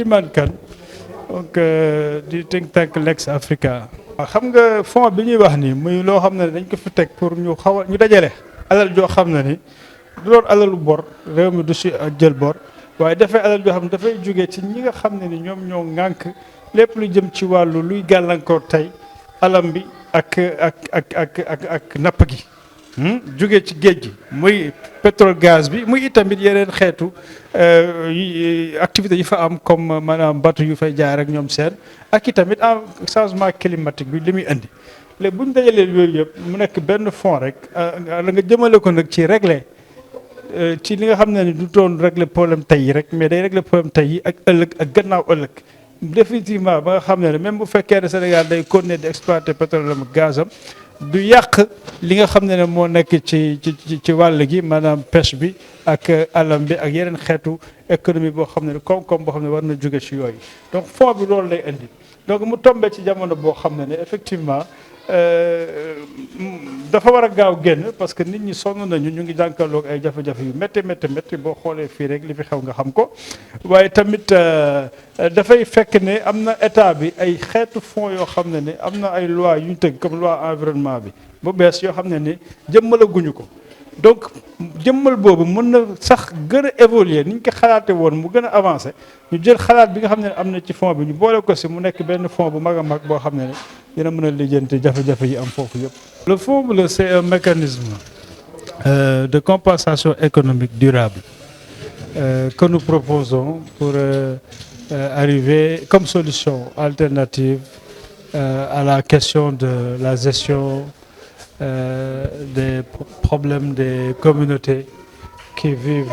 Iman Kane donc du think tank Lex Africa. xam nga fond bi ñuy wax ni muy loo xam ne dañ ko fi teg pour ñu xaw a ñu dajale alal joo xam ne ni du doon alalu bor réew mi du si jël bor waaye dafay alal joo xam ne dafay jóge ci ñi nga xam ne ni ñoom ñoo ŋànk lépp lu jëm ci wàllu luy gàllankoor tey alam bi ak napp gi. jóge ci géej gi muy pétrole gaz bi muy itamit yeneen xeetu activités yi fa am comme maanaam bateau yu fay jaar ak ñoom seen ak itamit en changement climatique bi li muy indi léegi bu ñu dajalee yooyu yëpp mu nekk benn fond rek la nga jëmale ko nag ci régler ci li nga xam ne ni du doon régler problème tey yi rek mais day régler problème tey yi ak ëllëg ak gannaaw ëllëg définitivement ba nga xam ne même bu fekkee ne Sénégal day continuer di exploiter pétrole am gazam du yàq li nga xam ne moo nekk ci wàll gi maanaam pêche bi ak alam bi ak yeneen xeetu économie boo xam ne koom-koom boo xam ne war na jóge ci yooyu donc fond bi loolu lay indi donc mu tombé ci jamono boo xam ne effectivement dafa war a gaaw génn parce que nit ñi sonn nañu ñu ngi jànkaarloog ay jafe-jafe yu métti boo xoolee fii rek li fi xew nga xam ko waaye tamit dafay fekk ne am na état bi ay xeetu fonds yoo xam ne am na ay loi yu ñu tëgg comme loi environnement bi bu bees yoo xam ne ni jëmmalaguñu ko donc jëmmal boobu mën na sax gën a évoluer ni ñu ko xalaate woon mu gën a avancé ñu jël xalaat bi nga xam ne am na ci fond bi ñu boole ko si mu nekk benn fond bu mag a mag boo xam ne dina mën a lijjanti jafe-jafe yi am foofu yëpp. Le fonds bleu c'est un mécanisme de compensation économique durable que nous proposons pour arriver comme solution alternative à la question de la gestion des problèmes des communautés qui vivent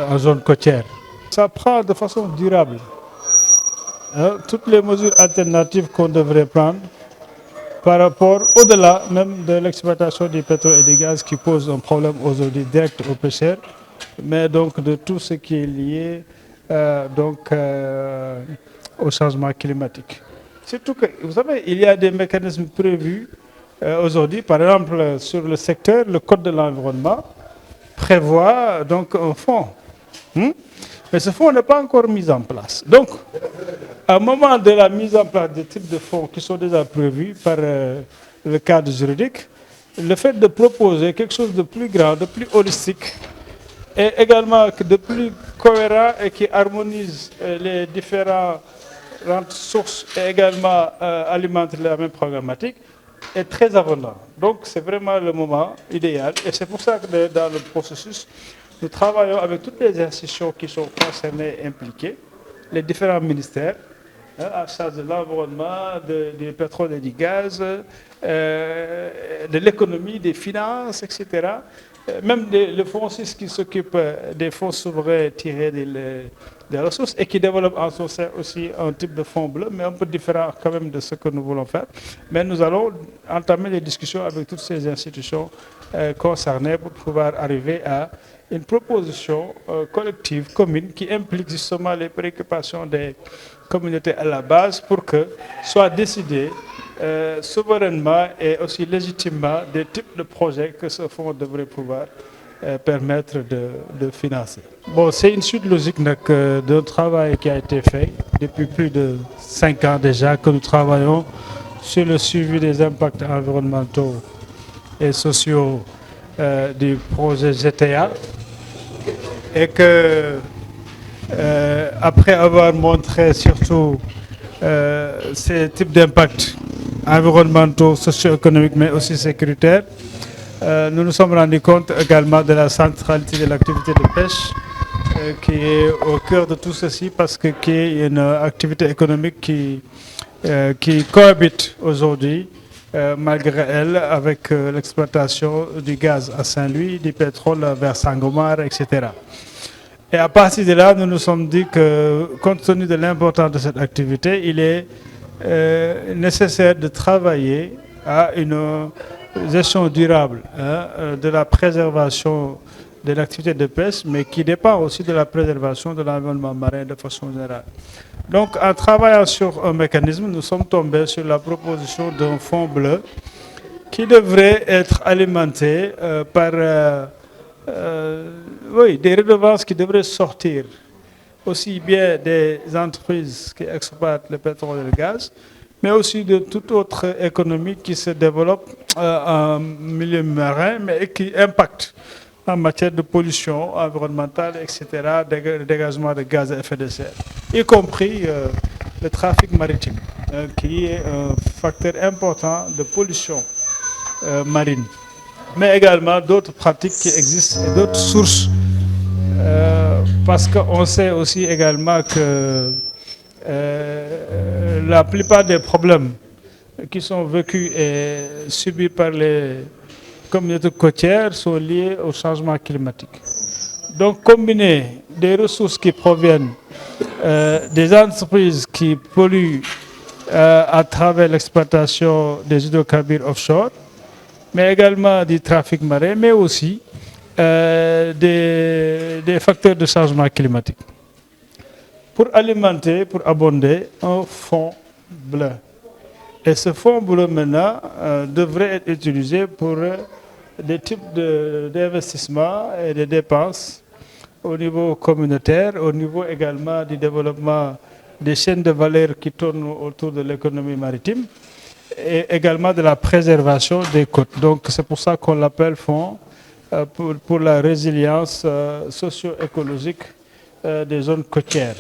en zone côtière. Ça prend de façon durable toutes les mesures alternatives qu'on devrait prendre par rapport au-delà même de l'exploitation du pétrole et du gaz qui pose un problème aujourd'hui direct aux pêcheurs, mais donc de tout ce qui est lié au changement climatique. Surtout que, vous savez, il y a des mécanismes prévus aujourd'hui, par exemple sur le secteur, le code de l'environnement prévoit donc un fonds. Mais ce fonds n'est pas encore mis en place. Donc, à un moment de la mise en place des types de fonds qui sont déjà prévus par le cadre juridique, le fait de proposer quelque chose de plus grand, de plus holistique, et également de plus cohérent et qui harmonise les différentes sources et également alimente la même problématique, est très abondant. Donc, c'est vraiment le moment idéal. Et c'est pour ça que dans le processus, nous travaillons avec toutes les institutions qui sont concernées et impliquées, les différents ministères, en charge de l'environnement, du pétrole et du gaz, de l'économie, des finances, etc. Même le fonds 6 qui s'occupe des fonds souverains tirés des ressources et qui développe en son sein aussi un type de fonds bleu, mais un peu différent quand même de ce que nous voulons faire. Mais nous allons entamer les discussions avec toutes ces institutions concernées pour pouvoir arriver à une proposition collective, commune, qui implique justement les préoccupations des communautés à la base pour que soit décidé souverainement et aussi légitimement des types de projets que ce fonds devrait pouvoir permettre de financer. Bon, c'est une suite logique d'un travail qui a été fait depuis plus de 5 ans déjà que nous travaillons sur le suivi des impacts environnementaux et sociaux du projet GTA et que après avoir montré surtout ces types d'impacts environnementaux, socio-économiques, mais aussi sécuritaires, nous nous sommes rendus compte également de la centralité de l'activité de pêche qui est au cœur de tout ceci parce que qui est une activité économique qui cohabite aujourd'hui malgré elle avec l'exploitation du gaz à Saint-Louis, du pétrole vers Sangomar, etc. Et à partir de là, nous nous sommes dit que, compte tenu de l'importance de cette activité, il est nécessaire de travailler à une gestion durable de la préservation de l'activité de pêche, mais qui dépend aussi de la préservation de l'environnement marin de façon générale. Donc, en travaillant sur un mécanisme, nous sommes tombés sur la proposition d'un fonds bleu qui devrait être alimenté par des redevances qui devraient sortir aussi bien des entreprises qui exploitent le pétrole et le gaz, mais aussi de toute autre économie qui se développe en milieu marin, mais qui impacte en matière de pollution environnementale, etc., dégagement de gaz à effet de serre, y compris le trafic maritime, qui est un facteur important de pollution marine, mais également d'autres pratiques qui existent et d'autres sources, parce qu'on sait aussi également que la plupart des problèmes qui sont vécus et subis par les communautés côtières sont liés au changement climatique. Donc combiner des ressources qui proviennent des entreprises qui polluent à travers l'exploitation des hydrocarbures offshore, mais également du trafic marin, mais aussi des facteurs de changement climatique, pour alimenter, pour abonder un fonds bleu. Et ce fonds bleu maintenant devrait être utilisé pour des types d'investissements et de dépenses au niveau communautaire, au niveau également du développement des chaînes de valeur qui tournent autour de l'économie maritime et également de la préservation des côtes. Donc c'est pour ça qu'on l'appelle fonds pour la résilience socio-écologique des zones côtières.